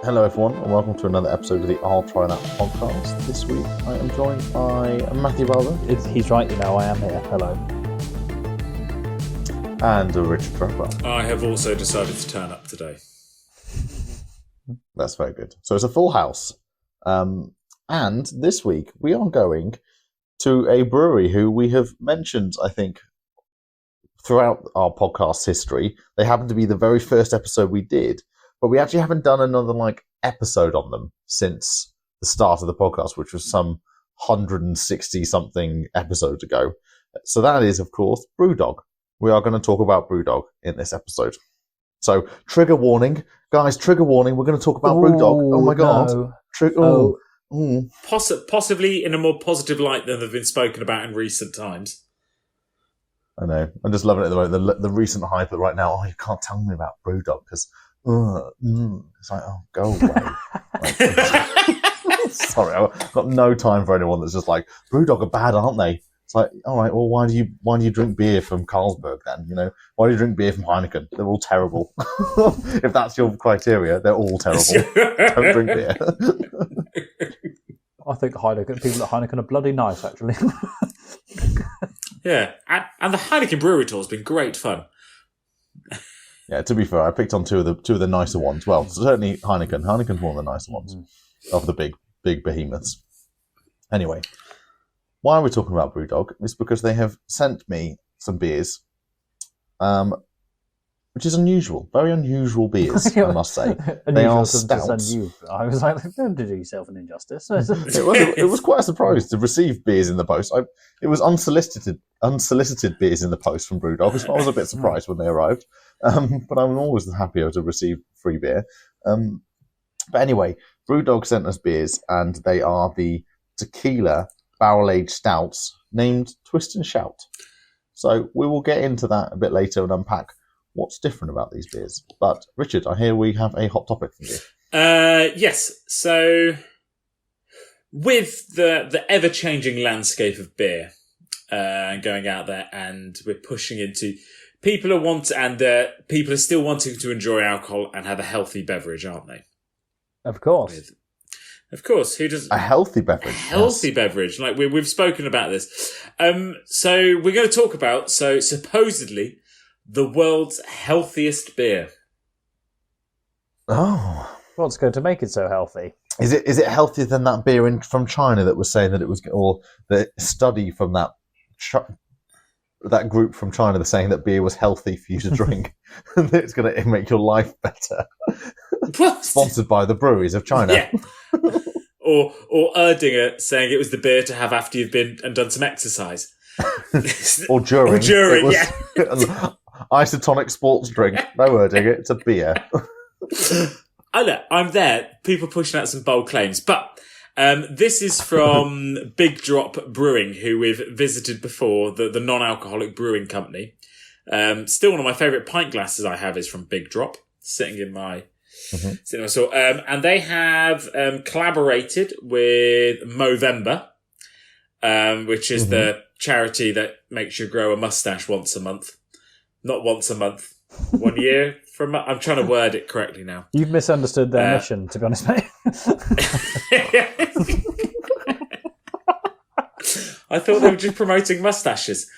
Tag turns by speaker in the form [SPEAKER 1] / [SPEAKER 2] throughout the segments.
[SPEAKER 1] Hello everyone and welcome to another episode of the I'll Try That podcast. This week I am joined by Matthew Bowler.
[SPEAKER 2] He's right, I am here. Hello.
[SPEAKER 1] And Richard Trevor.
[SPEAKER 3] I have also decided to turn up today.
[SPEAKER 1] That's very good. So it's a full house. And this week we are going to a brewery who we have mentioned, I think, throughout our podcast history. They happen to be the very first episode we did. But we actually haven't done another episode on them since the start of the podcast, which was some 160-something episodes ago. So that is, of course, BrewDog. We are going to talk about BrewDog in this episode. So, trigger warning. Guys, trigger warning. We're going to talk about BrewDog. Oh, my God.
[SPEAKER 2] No.
[SPEAKER 3] Possibly in a more positive light than they've been spoken about in recent times.
[SPEAKER 1] I know. I'm just loving it at the moment. The recent hype right now, you can't tell me about BrewDog because... it's like, oh, go away. Sorry, I've got no time for anyone that's just like, BrewDog are bad, aren't they? It's like, all right, well, why do you drink beer from Carlsberg then? Why do you drink beer from Heineken? They're all terrible. If that's your criteria, they're all terrible. Don't drink beer.
[SPEAKER 2] I think people at Heineken are bloody nice, actually.
[SPEAKER 3] Yeah, and the Heineken Brewery Tour has been great fun.
[SPEAKER 1] Yeah, to be fair, I picked on two of the nicer ones. Well, certainly Heineken. Heineken's one of the nicer ones of the big behemoths. Anyway, why are we talking about BrewDog? It's because they have sent me some beers, which is unusual, very unusual beers, I must say. They are stouts.
[SPEAKER 2] I was like, don't do yourself an injustice.
[SPEAKER 1] It was quite a surprise to receive beers in the post. It was unsolicited beers in the post from BrewDog, so I was a bit surprised when they arrived. But I'm always happier to receive free beer. But anyway, BrewDog sent us beers, and they are the Tequila barrel-aged stouts named Twist and Shout. So we will get into that a bit later and unpack what's different about these beers. But Richard, I hear we have a hot topic for you.
[SPEAKER 3] Yes. So with the ever-changing landscape of beer going out there, and we're pushing into people are still wanting to enjoy alcohol and have a healthy beverage, aren't they?
[SPEAKER 2] Of course.
[SPEAKER 3] Of course. Who does
[SPEAKER 1] a healthy beverage?
[SPEAKER 3] Healthy beverage. Like we've spoken about this. So we're going to talk about supposedly the world's healthiest beer.
[SPEAKER 1] Oh,
[SPEAKER 2] what's going to make it so healthy?
[SPEAKER 1] Is it healthier than that beer from China that was saying that it was, or the study from that group from China that's saying that beer was healthy for you to drink and it's going to make your life better? Sponsored by the breweries of China.
[SPEAKER 3] Yeah. Or Erdinger saying it was the beer to have after you've been and done some exercise.
[SPEAKER 1] or during.
[SPEAKER 3] Yeah.
[SPEAKER 1] Isotonic sports drink. No Erdinger, it's a beer.
[SPEAKER 3] Oh, look, I'm there. People pushing out some bold claims. But this is from Big Drop Brewing, who we've visited before, the non-alcoholic brewing company. Still one of my favourite pint glasses I have is from Big Drop, sitting in my store. And they have collaborated with Movember, which is the charity that makes you grow a mustache once a month. Not once a month, 1 year from. I'm trying to word it correctly now.
[SPEAKER 2] You've misunderstood their mission, to be honest, mate.
[SPEAKER 3] I thought they were just promoting mustaches.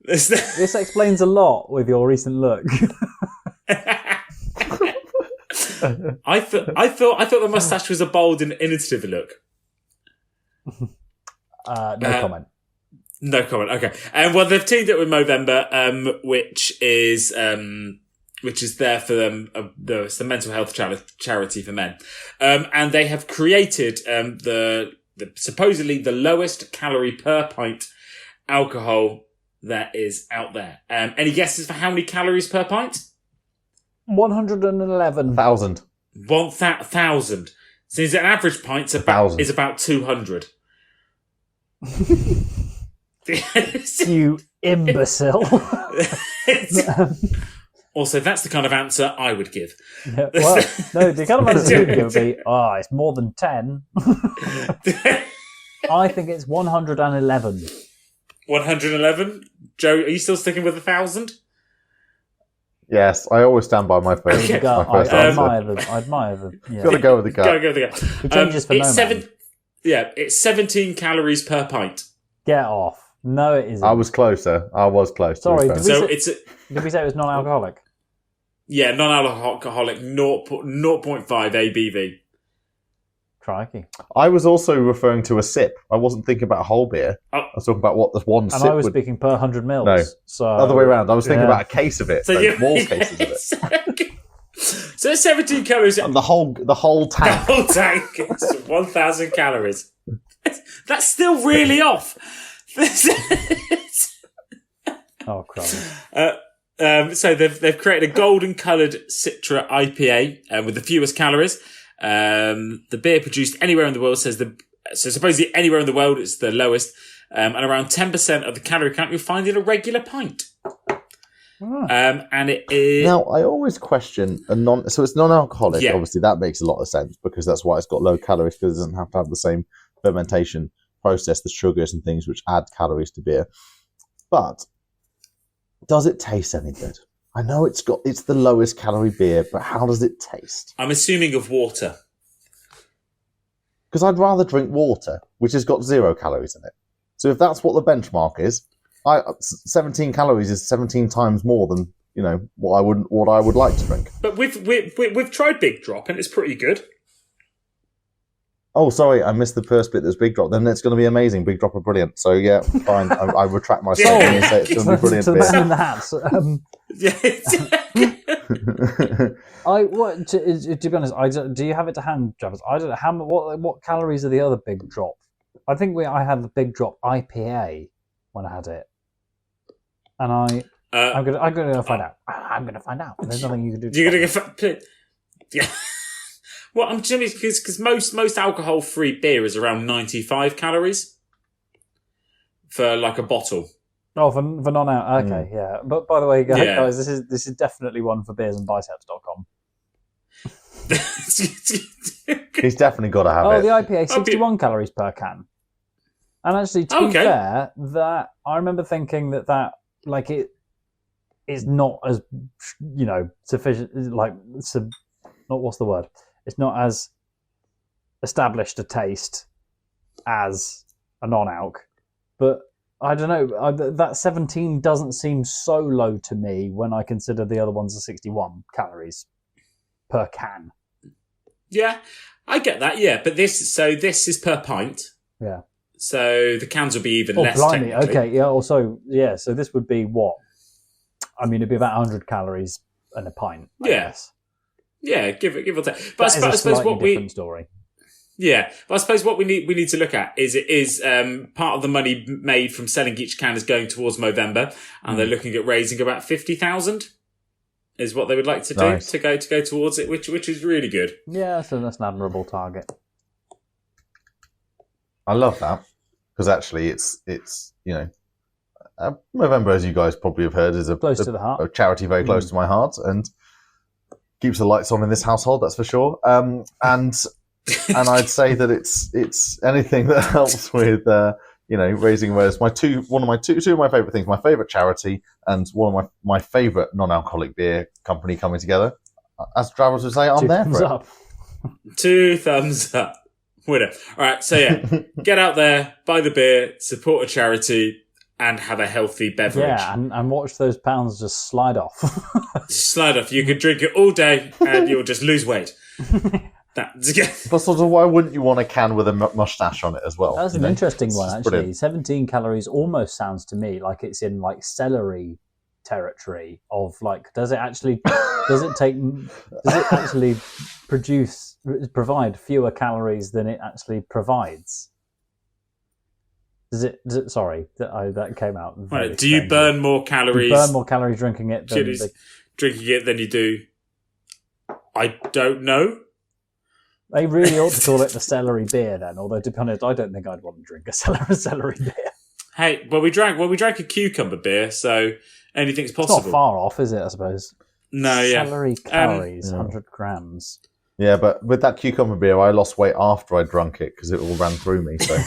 [SPEAKER 2] This explains a lot with your recent look.
[SPEAKER 3] I thought the mustache was a bold and innovative look.
[SPEAKER 2] No comment.
[SPEAKER 3] No comment. Okay. Well, they've teamed up with Movember, which is there for them. It's the mental health charity for men. And they have created the supposedly the lowest calorie per pint alcohol that is out there. Any guesses for how many calories per pint?
[SPEAKER 2] 111,000.
[SPEAKER 3] 1,000. Since an average pint is about 200.
[SPEAKER 2] You imbecile.
[SPEAKER 3] Also, that's the kind of answer I would give.
[SPEAKER 2] Yeah, well, no, the kind of answer you would give would be, it's more than 10. I think it's 111.
[SPEAKER 3] 111? Joe, are you still sticking with 1,000?
[SPEAKER 1] Yes, I always stand by my first,
[SPEAKER 3] Okay.
[SPEAKER 1] my
[SPEAKER 2] I
[SPEAKER 1] first answer.
[SPEAKER 2] I admire the. Yeah.
[SPEAKER 1] Got to go with the gut.
[SPEAKER 3] Go with the gut.
[SPEAKER 2] He changes for
[SPEAKER 3] it's
[SPEAKER 2] no man.
[SPEAKER 3] it's 17 calories per pint.
[SPEAKER 2] Get off. No, it isn't.
[SPEAKER 1] I was closer.
[SPEAKER 2] Sorry,
[SPEAKER 1] to be fair.
[SPEAKER 3] So
[SPEAKER 2] Did we say it was non-alcoholic?
[SPEAKER 3] non-alcoholic 0.5 ABV.
[SPEAKER 2] Crikey.
[SPEAKER 1] I was also referring to a sip. I wasn't thinking about a whole beer.
[SPEAKER 3] Oh.
[SPEAKER 1] I was talking about what the one
[SPEAKER 2] And
[SPEAKER 1] sip
[SPEAKER 2] I was
[SPEAKER 1] would...
[SPEAKER 2] speaking per 100 mils.
[SPEAKER 1] No.
[SPEAKER 2] So
[SPEAKER 1] Other way around. I was thinking
[SPEAKER 2] Yeah.
[SPEAKER 1] about a case of it. So more cases of it.
[SPEAKER 3] So it's 17 calories.
[SPEAKER 1] And the whole
[SPEAKER 3] The
[SPEAKER 1] tank.
[SPEAKER 3] whole tank is 1,000 calories. That's still really off.
[SPEAKER 2] Oh, Christ.
[SPEAKER 3] So they've created a golden coloured Citra IPA with the fewest calories. The beer produced anywhere in the world so supposedly anywhere in the world it's the lowest, and around 10% of the calorie count you'll find in a regular pint. And it is
[SPEAKER 1] Now, I always question so it's non-alcoholic.
[SPEAKER 3] Yeah.
[SPEAKER 1] Obviously, that makes a lot of sense because that's why it's got low calories, because it doesn't have to have the same fermentation process, the sugars and things which add calories to beer. But does it taste any good? I know it's the lowest calorie beer, but how does it taste?
[SPEAKER 3] I'm assuming of water.
[SPEAKER 1] Because I'd rather drink water, which has got 0 calories in it. So if that's what the benchmark is, 17 calories is 17 times more than what I would like to drink.
[SPEAKER 3] But we've tried Big Drop and it's pretty good.
[SPEAKER 1] Oh, sorry, I missed the first bit. There's Big Drop. Then it's going to be amazing. Big Drop are brilliant. So yeah, fine. I retract myself
[SPEAKER 3] Yeah.
[SPEAKER 1] and say it's going to be brilliant
[SPEAKER 2] To the man
[SPEAKER 1] beer.
[SPEAKER 2] in the hats. To be honest, do you have it to hand, Travis? I don't know what calories are the other Big Drop. I think I had the Big Drop IPA when I had it, and I'm gonna find out. I'm gonna find out. There's nothing you can do.
[SPEAKER 3] You're gonna get yeah. Well, I'm just because most alcohol-free beer is around 95 calories for like a bottle.
[SPEAKER 2] Oh, for non-out. Okay, yeah. But by the way,
[SPEAKER 3] Yeah.
[SPEAKER 2] guys, this is definitely one for beersandbiceps.com.
[SPEAKER 1] He's definitely got to have
[SPEAKER 2] Oh,
[SPEAKER 1] it.
[SPEAKER 2] the IPA, 61 calories per can. And actually, to be fair, that I remember thinking that like it is not as sufficient. Like, what's the word? It's not as established a taste as a non-alc, but I don't know. That 17 doesn't seem so low to me when I consider the other ones are 61 calories per can.
[SPEAKER 3] Yeah, I get that. Yeah, but this is per pint.
[SPEAKER 2] Yeah.
[SPEAKER 3] So the cans will be even
[SPEAKER 2] Oh,
[SPEAKER 3] less.
[SPEAKER 2] blimey.
[SPEAKER 3] Technically.
[SPEAKER 2] Okay. Yeah. Also, yeah. So this would be what? I mean, it'd be about 100 calories in a pint. I guess.
[SPEAKER 3] Yeah, give or take. But
[SPEAKER 2] That
[SPEAKER 3] I
[SPEAKER 2] is a
[SPEAKER 3] suppose
[SPEAKER 2] slightly
[SPEAKER 3] what
[SPEAKER 2] different story.
[SPEAKER 3] Yeah, but I suppose what we need to look at is part of the money made from selling each can is going towards Movember, and they're looking at raising about 50,000 is what they would like to do
[SPEAKER 1] Nice.
[SPEAKER 3] to go towards it, which is really good.
[SPEAKER 2] Yeah, so that's an admirable target.
[SPEAKER 1] I love that because actually, it's Movember, as you guys probably have heard, is
[SPEAKER 2] Close to the heart.
[SPEAKER 1] a charity very close to my heart and keeps the lights on in this household. That's for sure. And I'd say that it's anything that helps with raising awareness. Two of my favorite things, my favorite charity and one of my favorite non-alcoholic beer company coming together. As Travis would say, I'm there for it.
[SPEAKER 2] Up.
[SPEAKER 3] 2 thumbs up. Winner. All right, so yeah, get out there, buy the beer, support a charity, and have a healthy beverage.
[SPEAKER 2] Yeah, and watch those pounds just slide off.
[SPEAKER 3] Slide off. You could drink it all day and you'll just lose weight.
[SPEAKER 1] But sort of, why wouldn't you want a can with a mustache on it as well?
[SPEAKER 2] That's an interesting one,
[SPEAKER 1] It's
[SPEAKER 2] actually.
[SPEAKER 1] brilliant.
[SPEAKER 2] 17 calories almost sounds to me like it's in like celery territory of like, does it actually provide fewer calories than it actually provides? Sorry, that came out.
[SPEAKER 3] Right, do you burn more calories?
[SPEAKER 2] You burn more calories drinking it than
[SPEAKER 3] drinking it than you do? I don't know.
[SPEAKER 2] They really ought to call it the celery beer then. Although to be honest, I don't think I'd want to drink a celery beer.
[SPEAKER 3] Hey, we drank a cucumber beer, so anything's possible.
[SPEAKER 2] It's not far off, is it? I suppose.
[SPEAKER 3] No, yeah.
[SPEAKER 2] Celery calories, 100 grams.
[SPEAKER 1] Yeah, but with that cucumber beer, I lost weight after I drunk it because it all ran through me. So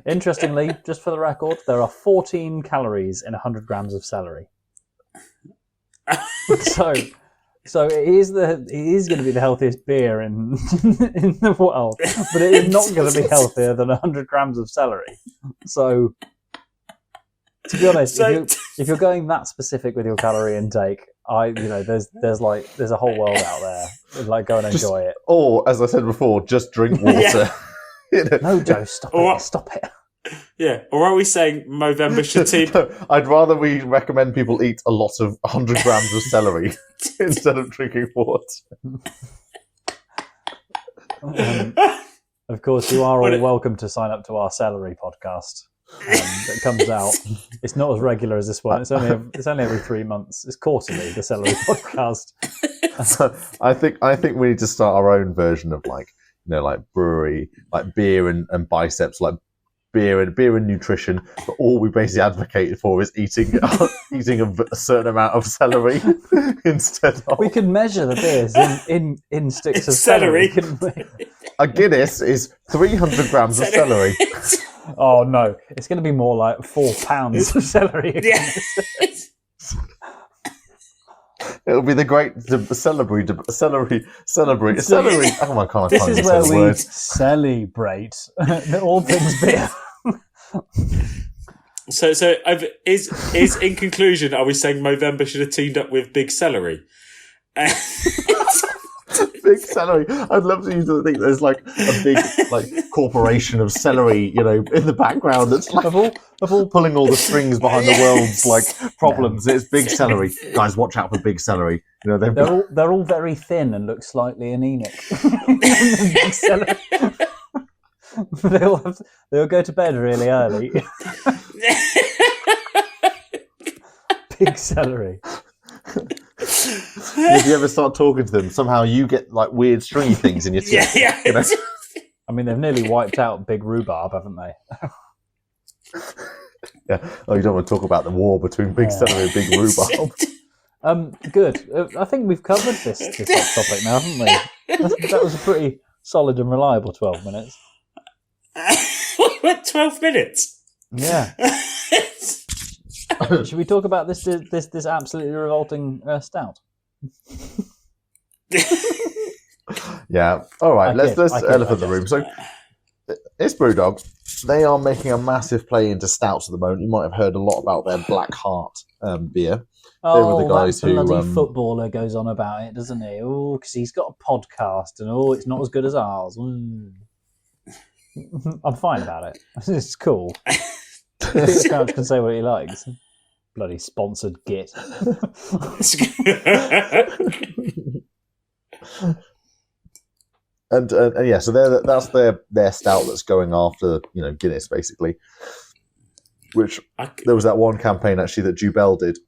[SPEAKER 2] Interestingly, just for the record, there are 14 calories in 100 grams of celery. So it is going to be the healthiest beer in the world, but it is not going to be healthier than 100 grams of celery. So, to be honest, if you're going that specific with your calorie intake, there's a whole world out there. Like, go and enjoy it.
[SPEAKER 1] Or, as I said before, just drink water.
[SPEAKER 2] Yeah. No, Joe, stop it.
[SPEAKER 3] Yeah, or are we saying Movember should team?
[SPEAKER 1] I'd rather we recommend people eat a lot of 100 grams of celery instead of drinking water.
[SPEAKER 2] Of course, you are all welcome to sign up to our celery podcast that comes out. It's not as regular as this one. It's only every 3 months. It's quarterly, the celery podcast.
[SPEAKER 1] I think we need to start our own version of like brewery, like beer and biceps, like beer and nutrition, but all we basically advocate for is eating a certain amount of celery instead of...
[SPEAKER 2] We could measure the beers in sticks of celery, couldn't we?
[SPEAKER 1] A Guinness is 300 grams of celery.
[SPEAKER 2] Oh no, it's going to be more like 4 pounds of celery.
[SPEAKER 3] Yeah.
[SPEAKER 1] It'll be the great celery. Oh my god!
[SPEAKER 2] This is where we celebrate all things beer.
[SPEAKER 3] So is in conclusion, are we saying Movember should have teamed up with Big Celery?
[SPEAKER 1] Big celery. I'd love you to think there's like a big corporation of celery, in the background that's like of all pulling all the strings behind the world's problems. Yeah. It's Big Celery. Guys, watch out for Big Celery.
[SPEAKER 2] They're all very thin and look slightly anemic. Big Celery. They'll go to bed really early. Big Celery.
[SPEAKER 1] If you ever start talking to them, somehow you get like weird stringy things in your teeth.
[SPEAKER 3] Yeah.
[SPEAKER 2] I mean, they've nearly wiped out Big Rhubarb, haven't they?
[SPEAKER 1] Yeah. Oh, you don't want to talk about the war between Big Celery and Big Rhubarb.
[SPEAKER 2] Good. I think we've covered this hot topic now, haven't we? That was a pretty solid and reliable 12 minutes.
[SPEAKER 3] We went 12 minutes.
[SPEAKER 2] Yeah. Should we talk about this absolutely revolting stout?
[SPEAKER 1] Yeah. All right. Let's elephant the room. So it's BrewDog. They are making a massive play into stouts at the moment. You might have heard a lot about their Black Heart beer.
[SPEAKER 2] Oh, they were the guys that bloody footballer goes on about it, doesn't he? Oh, because he's got a podcast, and it's not as good as ours. I'm fine about it. It's cool. Peter Crouch can say what he likes. Bloody sponsored git.
[SPEAKER 1] And yeah, so that's their stout that's going after Guinness basically. Which there was that one campaign actually that Jubel did,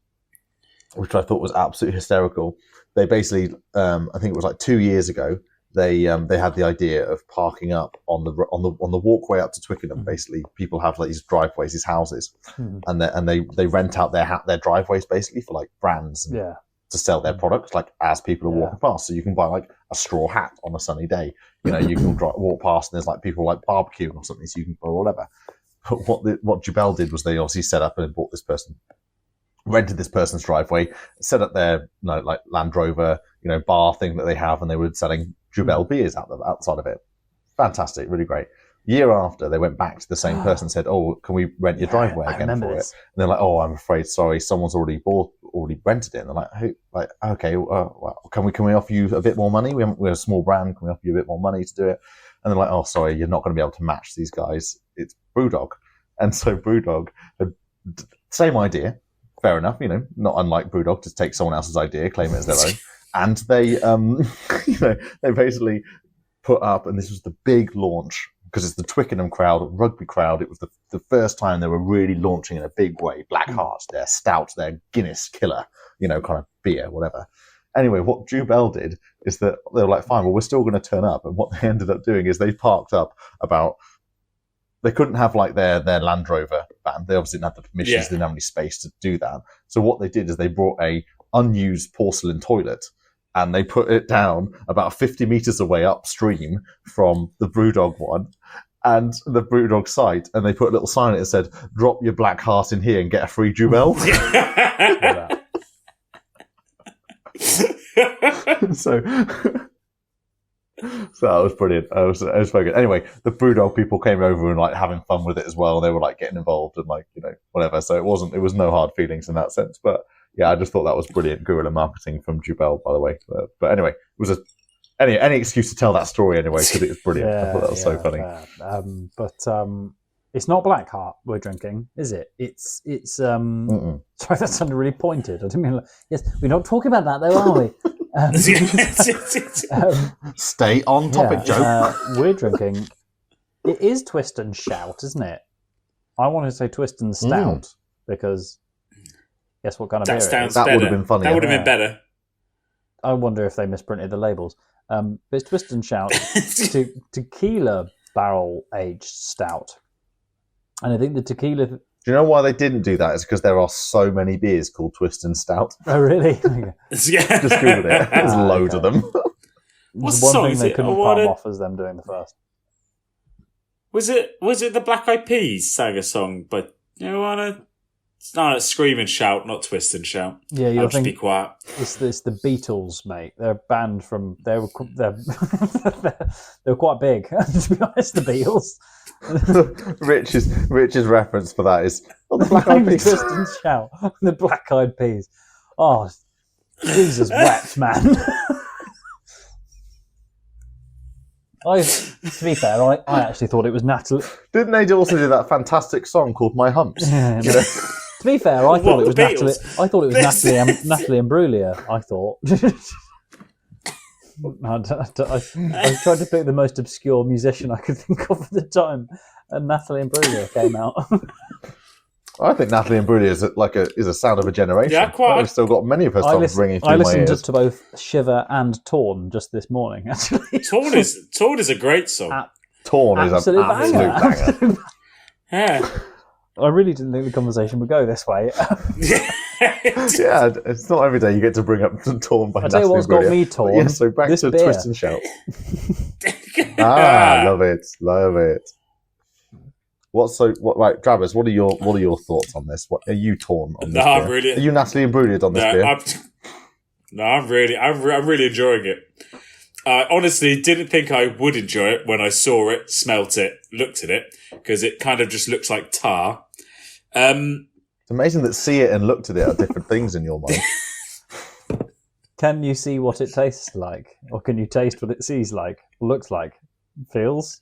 [SPEAKER 1] which I thought was absolutely hysterical. They basically, I think it was like 2 years ago, they had the idea of parking up on the walkway up to Twickenham. Mm-hmm. Basically, people have like these driveways, these houses, and they rent out their driveways basically for like brands to sell their products like as people are walking past. So you can buy like a straw hat on a sunny day. You can walk past and there's like people like barbecuing or something, so you can or whatever. But what Jubel did was they obviously set up and bought this person. Rented this person's driveway, set up their like Land Rover, bar thing that they have, and they were selling Jubel beers outside of it. Fantastic, really great. Year after, they went back to the same person and said, "Oh, can we rent your driveway again for it?" And they're like, "Oh, I'm afraid, sorry, someone's already rented it." And they're like, "Who?" Like, okay, well, can we offer you a bit more money? We're a small brand. Can we offer you a bit more money to do it? And they're like, "Oh, sorry, you're not going to be able to match these guys. It's BrewDog." And so BrewDog, same idea. Fair enough, not unlike BrewDog to take someone else's idea, claim it as their own. And they, they basically put up, and this was the big launch, because it's the Twickenham rugby crowd. It was the first time they were really launching in a big way. Black Heart, their stout, their Guinness killer, kind of beer, whatever. Anyway, what Jubel did is that they were like, fine, well, we're still going to turn up. And what they ended up doing is they parked up they couldn't have like their Land Rover van. They obviously didn't have the permissions. They didn't have any space to do that. So what they did is they brought a unused porcelain toilet and they put it down about 50 meters away upstream from the BrewDog one and the BrewDog site. And they put a little sign that said, "Drop your Black Heart in here and get a free Jubel." So that was brilliant. It was very good. Anyway, the BrewDog people came over and like having fun with it as well. They were like getting involved and like, whatever. So it was no hard feelings in that sense. But yeah, I just thought that was brilliant guerrilla marketing from Jubel, by the way. But anyway, it was any excuse to tell that story anyway, because it was brilliant. I thought that was so funny.
[SPEAKER 2] But it's not Blackheart we're drinking, is it? It's sorry, that sounded really pointed. I didn't mean yes, we're not talking about that though, are we?
[SPEAKER 1] Stay on topic, Joe.
[SPEAKER 2] We're drinking. It is Twist and Shout, isn't it? I want to say Twist and Stout because guess what kind of beer it is?
[SPEAKER 1] That would have been funny.
[SPEAKER 3] That would have been better.
[SPEAKER 2] I wonder if they misprinted the labels. But it's Twist and Shout Tequila Barrel Aged Stout, and I think the tequila.
[SPEAKER 1] Do you know why they didn't do that? It's because there are so many beers called Twist and Stout.
[SPEAKER 2] Oh, really?
[SPEAKER 3] Yeah.
[SPEAKER 1] Just Google it. There's loads of them.
[SPEAKER 2] What's the one thing they couldn't palm off as them doing the first?
[SPEAKER 3] Was it the Black Eyed Peas sang a song, but you wanna? No, it's Scream and Shout, not Twist and Shout.
[SPEAKER 2] Yeah, you'll
[SPEAKER 3] just be quiet.
[SPEAKER 2] It's the Beatles, mate. They're a band from they were quite big. To be honest, the Beatles.
[SPEAKER 1] Rich's reference for that is the Black Eyed Peas.
[SPEAKER 2] Twist and Shout, the Black Eyed Peas. Oh, Jesus wept, man. To be fair, I actually thought it was Natalie.
[SPEAKER 1] Didn't they also do that fantastic song called My Humps?
[SPEAKER 2] Yeah, to be fair, I thought it was Natalie. I thought it was Natalie Imbruglia. I thought. I tried to pick the most obscure musician I could think of at the time, and Natalie Imbruglia came out.
[SPEAKER 1] I think Natalie Imbruglia is a sound of a generation.
[SPEAKER 3] Yeah, quite.
[SPEAKER 1] I've still got many of her songs ringing through my ears.
[SPEAKER 2] I listened to both Shiver and Torn just this morning. Actually,
[SPEAKER 3] Torn is a great song.
[SPEAKER 1] Torn is an absolute banger.
[SPEAKER 3] Yeah.
[SPEAKER 2] I really didn't think the conversation would go this way.
[SPEAKER 1] Yeah, it's not every day you get to bring up Torn by Natalie Imbruglia.
[SPEAKER 2] I tell you what's got me torn.
[SPEAKER 1] Yeah, so back to
[SPEAKER 2] beer.
[SPEAKER 1] Twist and Shout. Love it. Right, Travis? What are your thoughts on this? What are you torn on this? Are you Natalie Imbruglia on this beer?
[SPEAKER 3] I'm really enjoying it. I honestly didn't think I would enjoy it when I saw it, smelt it, looked at it, because it kind of just looks like tar.
[SPEAKER 1] It's amazing that see it and looked at it are different things in your mind.
[SPEAKER 2] Can you see what it tastes like? Or can you taste what it sees like, looks like, feels?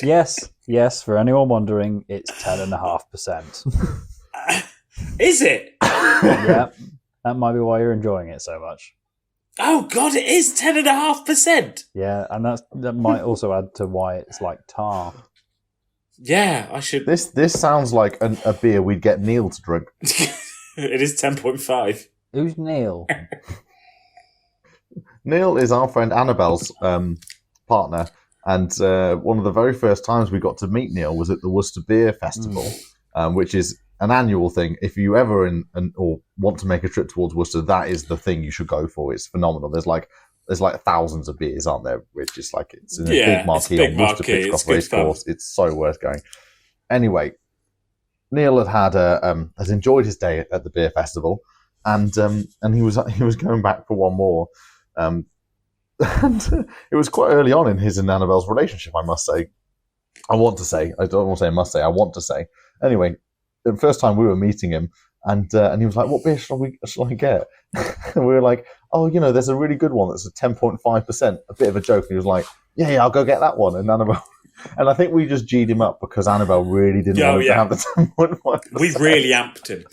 [SPEAKER 2] Yes, for anyone wondering, it's 10.5%.
[SPEAKER 3] Is it?
[SPEAKER 2] Yeah, that might be why you're enjoying it so much.
[SPEAKER 3] Oh God, it is 10.5%.
[SPEAKER 2] Yeah, and that might also add to why it's like tar.
[SPEAKER 3] Yeah, I should.
[SPEAKER 1] This sounds like a beer we'd get Neil to drink.
[SPEAKER 3] It is 10.5.
[SPEAKER 2] Who's Neil?
[SPEAKER 1] Neil is our friend Annabelle's partner, and one of the very first times we got to meet Neil was at the Worcester Beer Festival, which is an annual thing. If you ever or want to make a trip towards Worcester, that is the thing you should go for. It's phenomenal. There's like thousands of beers, aren't there? Which is like it's in a big marquee on Worcester Pitchcroft Racecourse. It's so worth going. Anyway, Neil has enjoyed his day at the beer festival, and he was going back for one more. And it was quite early on in his and Annabelle's relationship, I must say. I want to say. I don't want to say I must say. I want to say. Anyway, the first time we were meeting him, and he was like, "What beer shall I get?" And we were like, "Oh, there's a really good one that's a 10.5%." A bit of a joke. And he was like, "Yeah, I'll go get that one." And Annabelle, and I think we just G'd him up because Annabelle really didn't want to have the 10.5%.
[SPEAKER 3] We really amped him.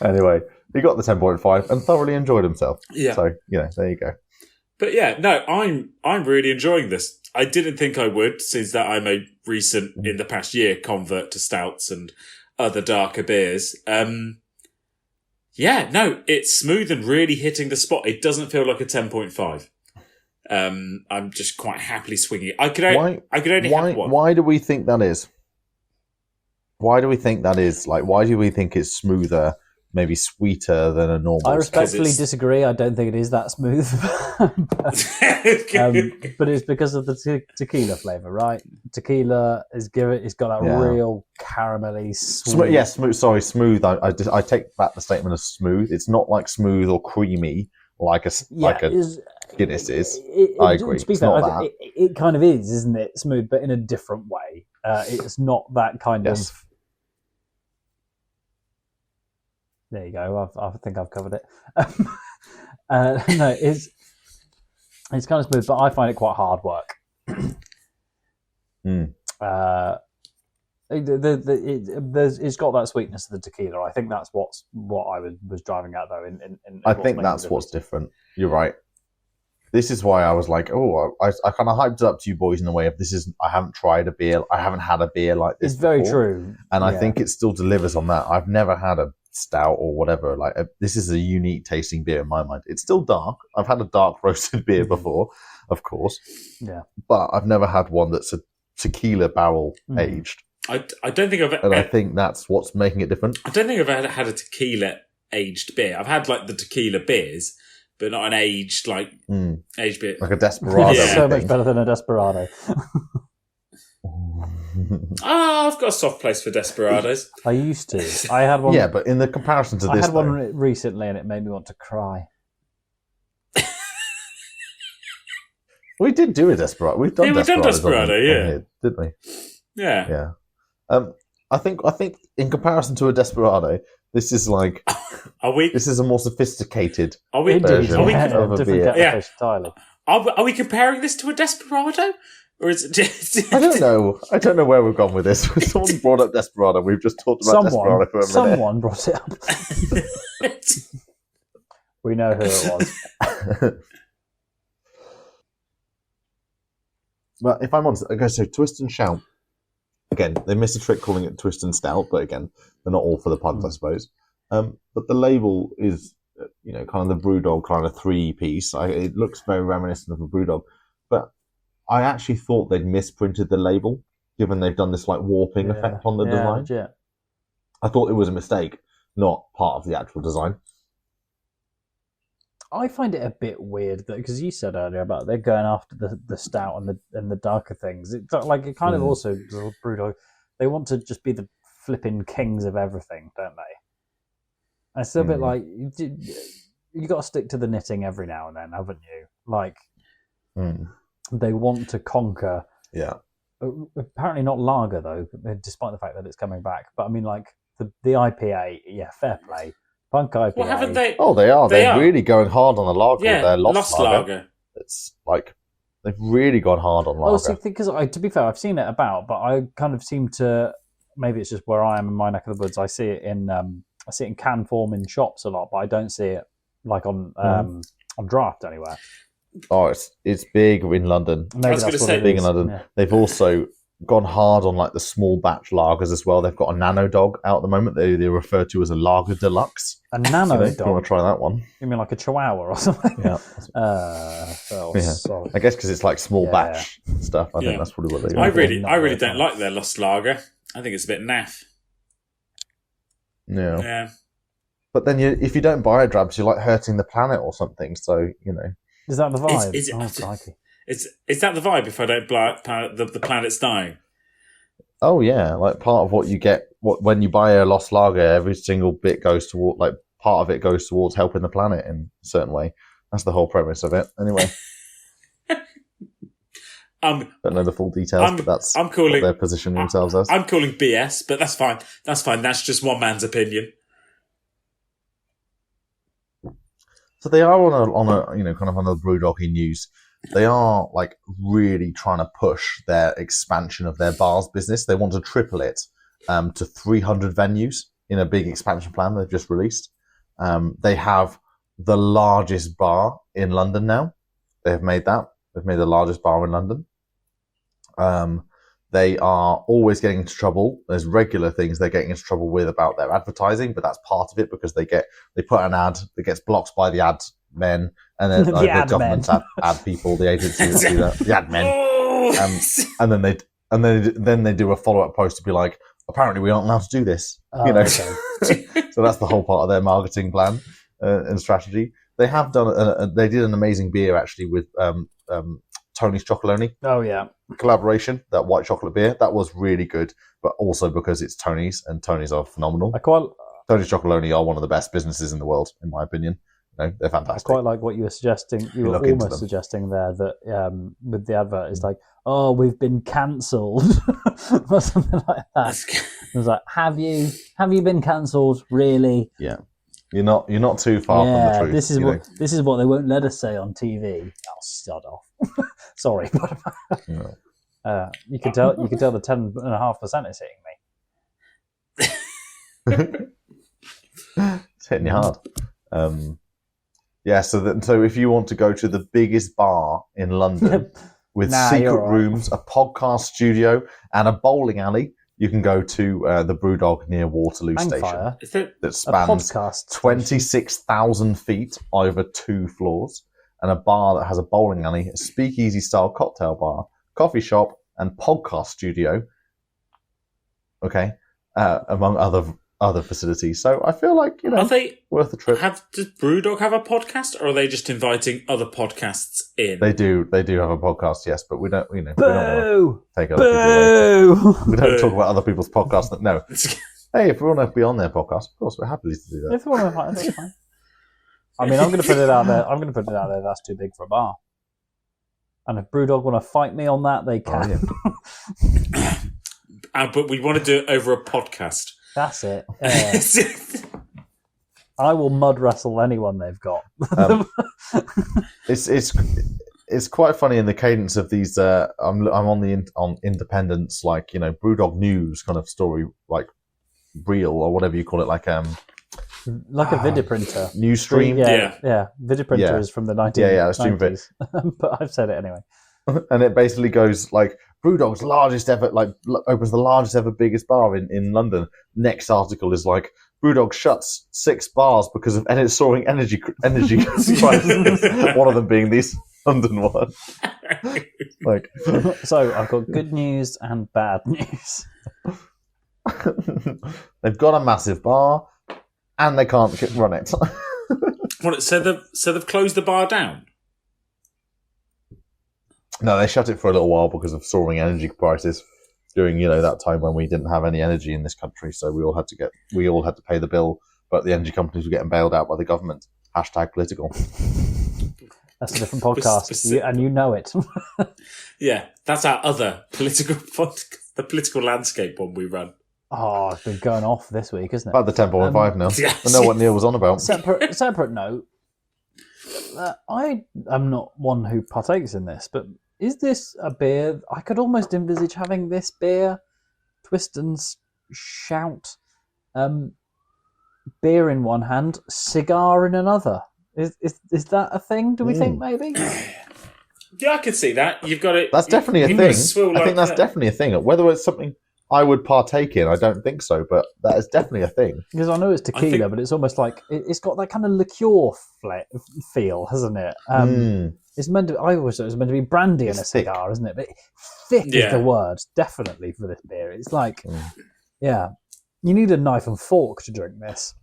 [SPEAKER 1] Anyway, he got the 10.5 and thoroughly enjoyed himself.
[SPEAKER 3] Yeah.
[SPEAKER 1] So there you go.
[SPEAKER 3] But yeah, no, I'm really enjoying this. I didn't think I would, since that I'm a recent, in the past year, convert to stouts and other darker beers. Yeah, no, it's smooth and really hitting the spot. It doesn't feel like a 10.5. I'm just quite happily swinging it. I could only have one.
[SPEAKER 1] Why do we think that is? Why do we think that is? Like, why do we think it's smoother maybe sweeter than a normal.
[SPEAKER 2] I respectfully disagree. I don't think it is that smooth, but it's because of the tequila flavor, right? Tequila it's got that real caramelly sweet.
[SPEAKER 1] Smooth. Sorry, smooth. I take back the statement of smooth. It's not like smooth or creamy like a Guinness is. I agree.
[SPEAKER 2] To be fair, it kind of is, isn't it? Smooth, but in a different way. It's not that kind of. There you go. I think I've covered it. No, it's kind of smooth, but I find it quite hard work. It's got that sweetness of the tequila. I think that's what I was driving at, though.
[SPEAKER 1] I think that's what's different. You're right. This is why I was like, I kind of hyped it up to you boys in the way of I haven't tried a beer. I haven't had a beer like this.
[SPEAKER 2] It's very true.
[SPEAKER 1] And I think it still delivers on that. I've never had a stout or whatever. This is a unique tasting beer in my mind. It's still dark. I've had a dark roasted beer before, of course.
[SPEAKER 2] Yeah.
[SPEAKER 1] But I've never had one that's a tequila barrel aged.
[SPEAKER 3] I don't think I've...
[SPEAKER 1] And I think that's what's making it different.
[SPEAKER 3] I don't think I've ever had a tequila aged beer. I've had the tequila beers, but not an aged aged beer.
[SPEAKER 1] Like a Desperado.
[SPEAKER 2] It's so much better than a Desperado.
[SPEAKER 3] I've got a soft place for Desperados.
[SPEAKER 2] I used to. I had one.
[SPEAKER 1] Yeah, but in the comparison to this,
[SPEAKER 2] I had one recently, and it made me want to cry.
[SPEAKER 1] We did do a Desperado. We've done
[SPEAKER 3] Desperado,
[SPEAKER 1] here, didn't we?
[SPEAKER 3] Yeah.
[SPEAKER 1] I think in comparison to a Desperado, this is like this is a more sophisticated version of a beer.
[SPEAKER 2] Entirely.
[SPEAKER 3] Are we comparing this to a Desperado? Or is it just...
[SPEAKER 1] I don't know. I don't know where we've gone with this. Someone brought up Desperado. We've just talked about Desperado for a minute.
[SPEAKER 2] Someone brought it up. We know who it was.
[SPEAKER 1] Well, if I'm honest, okay, so Twist and Shout. Again, they missed a trick calling it Twist and Stout, but again, they're not all for the puns, I suppose. But the label is, kind of the BrewDog kind of 3-piece. It looks very reminiscent of a BrewDog, but I actually thought they'd misprinted the label, given they've done this warping effect on the design.
[SPEAKER 2] Legit.
[SPEAKER 1] I thought it was a mistake, not part of the actual design.
[SPEAKER 2] I find it a bit weird because you said earlier about they're going after the stout and the darker things. It's like it kind of also BrewDog. They want to just be the flipping kings of everything, don't they? And it's a bit like you got to stick to the knitting every now and then, haven't you? They want to conquer.
[SPEAKER 1] Yeah.
[SPEAKER 2] Apparently not lager though, despite the fact that it's coming back. But I mean, the IPA, fair play. Punk IPA.
[SPEAKER 3] Well, haven't they?
[SPEAKER 1] Oh, they are. They're really going hard on the lager.
[SPEAKER 3] Yeah,
[SPEAKER 1] with their Lost
[SPEAKER 3] Lager.
[SPEAKER 1] It's they've really gone hard on lager.
[SPEAKER 2] Oh, because to be fair, I've seen it about, but I kind of seem to. Maybe it's just where I am in my neck of the woods. I see it in can form in shops a lot, but I don't see it on draft anywhere.
[SPEAKER 1] Oh, it's big in London.
[SPEAKER 2] Maybe
[SPEAKER 3] I was going to say
[SPEAKER 1] big in London. Yeah. They've also gone hard on the small batch lagers as well. They've got a Nano Dog out at the moment. They refer to as a lager deluxe.
[SPEAKER 2] A Nano Dog.
[SPEAKER 1] You want to try that one?
[SPEAKER 2] You mean like a Chihuahua or something?
[SPEAKER 1] Yeah.
[SPEAKER 2] Sorry.
[SPEAKER 1] I guess because it's small batch stuff. I think that's probably what they.
[SPEAKER 3] I really don't like their Lost Lager. I think it's a bit naff.
[SPEAKER 1] Yeah. But then if you don't buy a Drabs, you're hurting the planet or something. So
[SPEAKER 2] Is that the vibe?
[SPEAKER 3] Is that the vibe? If I don't the planet's dying.
[SPEAKER 1] Oh yeah, part of what you get when you buy a Lost Lager, every single bit goes toward part of it goes towards helping the planet in a certain way. That's the whole premise of it. Anyway, don't know the full details, but that's what they're positioning themselves as.
[SPEAKER 3] I'm calling BS, but that's fine. That's fine. That's just one man's opinion.
[SPEAKER 1] So they are on a kind of on the BrewDoggy news. They are really trying to push their expansion of their bars business. They want to triple it to 300 venues in a big expansion plan they've just released. They have the largest bar in London now. They have made that. They've made the largest bar in London. They are always getting into trouble. There's regular things they're getting into trouble with about their advertising, but that's part of it because they put an ad that gets blocked by the ad men, and then the government ad people, the agencies do that, the ad men, and then they do a follow up post to be like, apparently we aren't allowed to do this.
[SPEAKER 2] Oh,
[SPEAKER 1] You know,
[SPEAKER 2] okay.
[SPEAKER 1] so that's the whole part of their marketing plan and strategy. They have done. They did an amazing beer actually with Tony's Chocolonely
[SPEAKER 2] Oh, yeah.
[SPEAKER 1] collaboration. That white chocolate beer that was really good, but also because it's Tony's, and Tony's are phenomenal. Tony's Chocolonely are one of the best businesses in the world, in my opinion. You know, they're fantastic.
[SPEAKER 2] I quite like what you were suggesting. You were almost suggesting there that with the advert, it's like, oh, we've been cancelled or something like that. It was like, have you been cancelled? Really?
[SPEAKER 1] Yeah, you're not too far from the truth.
[SPEAKER 2] This is what they won't let us say on TV. I'll start off. Sorry, but you can tell the 10.5% is hitting me.
[SPEAKER 1] It's hitting you hard. So if you want to go to the biggest bar in London with secret rooms, a podcast studio, and a bowling alley, you can go to the BrewDog near Waterloo Station. That spans 26,000 feet over 2 floors, and a bar that has a bowling alley, a speakeasy-style cocktail bar, coffee shop, and podcast studio. Okay, among other facilities. So I feel like, are they worth a trip.
[SPEAKER 3] Does BrewDog have a podcast, or are they just inviting other podcasts in?
[SPEAKER 1] They do have a podcast, yes, but we don't. We don't want to take other
[SPEAKER 2] people away.
[SPEAKER 1] We don't talk about other people's podcasts. No. Hey, if we want to be on their podcast, of course, we're happy to do that.
[SPEAKER 2] If you want to, that's fine. I mean, I'm going to put it out there. That's too big for a bar. And if BrewDog want to fight me on that, they can.
[SPEAKER 3] Oh, yeah. But we want to do it over a podcast.
[SPEAKER 2] That's it. I will mud wrestle anyone they've got.
[SPEAKER 1] It's quite funny in the cadence of these. I'm on Independence, like BrewDog News kind of story, like reel or whatever you call it, like a
[SPEAKER 2] vidiprinter
[SPEAKER 1] news stream.
[SPEAKER 2] Yeah. Vidiprinter is from the 1990s. But I've said it anyway.
[SPEAKER 1] And it basically goes like BrewDog's largest ever, opens the largest ever biggest bar in London. Next article is like BrewDog shuts 6 bars because of soaring energy prices. One of them being these London ones.
[SPEAKER 2] So I've got good news and bad news.
[SPEAKER 1] They've got a massive bar, and they can't run it.
[SPEAKER 3] So they've closed the bar down.
[SPEAKER 1] No, they shut it for a little while because of soaring energy prices during that time when we didn't have any energy in this country. So we all had to pay the bill, but the energy companies were getting bailed out by the government. #political.
[SPEAKER 2] That's a different podcast, and you know it.
[SPEAKER 3] Yeah, that's our other political podcast, the political landscape one we run.
[SPEAKER 2] Oh, it's been going off this week, isn't it?
[SPEAKER 1] About the 10.5 now.
[SPEAKER 3] Yes.
[SPEAKER 1] I know what Neil was on about.
[SPEAKER 2] Separate note. I am not one who partakes in this, but is this a beer? I could almost envisage having this beer, twist and shout, beer in one hand, cigar in another. Is that a thing? Do we think maybe?
[SPEAKER 3] Yeah, I could see that. You've got it.
[SPEAKER 1] That's definitely a thing. I think that's definitely a thing. Whether it's something I would partake in, I don't think so, but that is definitely a thing.
[SPEAKER 2] Because I know it's tequila, but it's almost like it's got that kind of liqueur feel, hasn't it? It's meant to. I always thought it was meant to be brandy in a cigar, isn't it? But thick is the word, definitely for this beer. It's like, you need a knife and fork to drink this.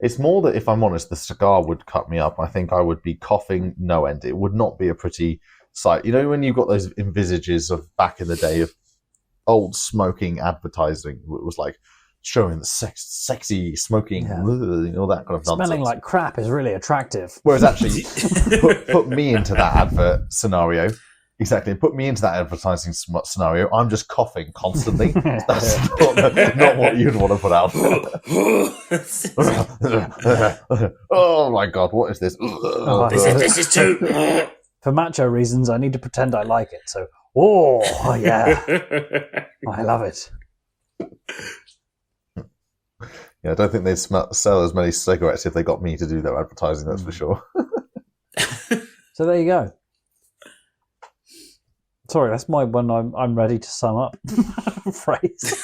[SPEAKER 1] It's more that, if I'm honest, the cigar would cut me up. I think I would be coughing no end. It would not be a pretty sight. When you've got those envisages of back in the day of old smoking advertising, it was like showing the sexy smoking, all that kind of nonsense.
[SPEAKER 2] Smelling like crap is really attractive.
[SPEAKER 1] Whereas actually, put me into that advert scenario. Exactly. Put me into that advertising scenario. I'm just coughing constantly. That's not what you'd want to put out. Oh my God, what is this?
[SPEAKER 3] This is too...
[SPEAKER 2] For macho reasons, I need to pretend I like it. So, yeah. I love it.
[SPEAKER 1] Yeah, I don't think they'd sell as many cigarettes if they got me to do their advertising, that's for sure.
[SPEAKER 2] So there you go. Sorry, that's my one. I'm ready to sum up phrase.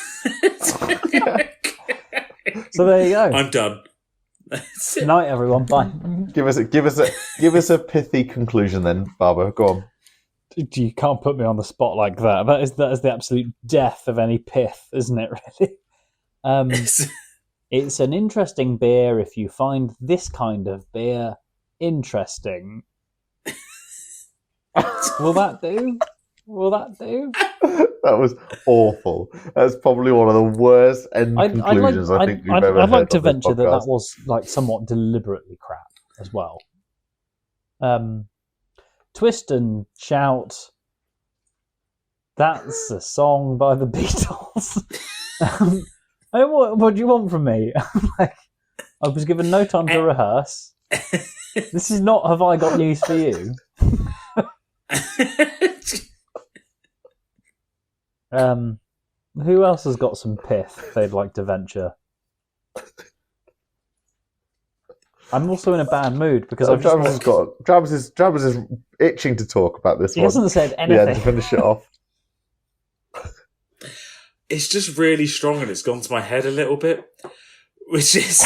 [SPEAKER 2] So there you go.
[SPEAKER 3] I'm done.
[SPEAKER 2] Good night, everyone. Bye.
[SPEAKER 1] Give us a pithy conclusion then, Barbara. Go on.
[SPEAKER 2] You can't put me on the spot like that. That is the absolute death of any pith, isn't it? Really. It's an interesting beer if you find this kind of beer interesting. Will that do?
[SPEAKER 1] That was awful. That's probably one of the worst end conclusions I think we've ever heard.
[SPEAKER 2] I'd like to
[SPEAKER 1] on this
[SPEAKER 2] venture that
[SPEAKER 1] podcast.
[SPEAKER 2] was like somewhat deliberately crap as well. Twist and Shout. That's a song by the Beatles. What do you want from me? I was given no time to rehearse. This is not Have I Got News for You? Who else has got some pith they'd like to venture? I'm also in a bad mood because
[SPEAKER 1] Travis is itching to talk about this.
[SPEAKER 2] He hasn't said anything.
[SPEAKER 1] Yeah, to finish it off.
[SPEAKER 3] It's just really strong and it's gone to my head a little bit, which is,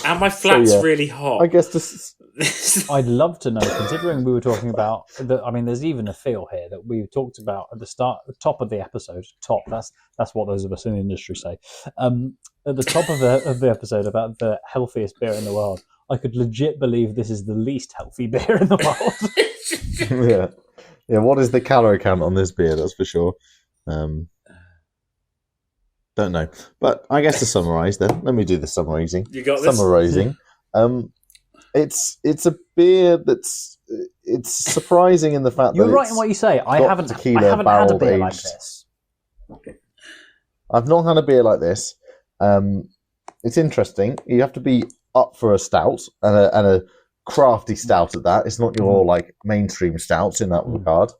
[SPEAKER 3] and my flat's really hot.
[SPEAKER 1] I guess
[SPEAKER 2] I'd love to know, considering we were talking about there's even a feel here that we talked about at the top of the episode. That's what those of us in the industry say. At the top of the episode about the healthiest beer in the world, I could legit believe this is the least healthy beer in the
[SPEAKER 1] world. Yeah. What is the calorie count on this beer? That's for sure. Don't know, but I guess to summarise, then let me do the summarising.
[SPEAKER 3] You got this.
[SPEAKER 1] Summarising. It's a beer it's surprising in the fact
[SPEAKER 2] you're
[SPEAKER 1] that
[SPEAKER 2] right in what you say. I haven't had a beer like this.
[SPEAKER 1] I've not had a beer like this. It's interesting. You have to be up for a stout and a crafty stout at that. It's not your like mainstream stouts in that regard.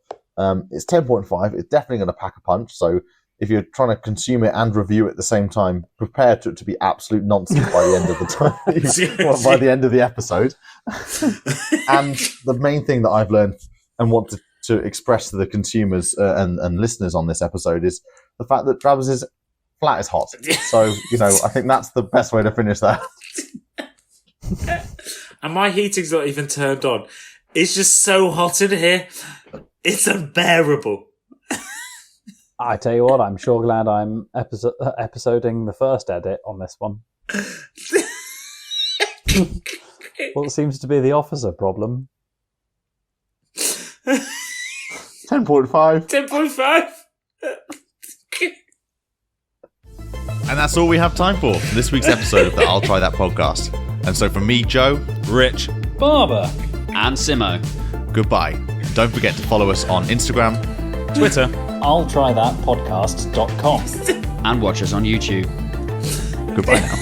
[SPEAKER 1] It's 10.5. It's definitely going to pack a punch. So if you're trying to consume it and review it at the same time, prepare to it to be absolute nonsense by the end of the time, by the end of the episode. And the main thing that I've learned and want to express to the consumers and listeners on this episode is the fact that Travis's flat is hot. So, I think that's the best way to finish that.
[SPEAKER 3] And my heating's not even turned on. It's just so hot in here. It's unbearable.
[SPEAKER 2] I tell you what, I'm sure glad I'm episoding the first edit on this one. What seems to be the officer problem?
[SPEAKER 1] 10.5.
[SPEAKER 3] 10.5.
[SPEAKER 1] And that's all we have time for this week's episode of the I'll Try That podcast. And so from me, Joe, Rich,
[SPEAKER 2] Barber,
[SPEAKER 4] and Simo,
[SPEAKER 1] goodbye. Don't forget to follow us on Instagram,
[SPEAKER 2] Twitter, I'll Try That podcast.com,
[SPEAKER 4] and watch us on YouTube.
[SPEAKER 1] Goodbye now.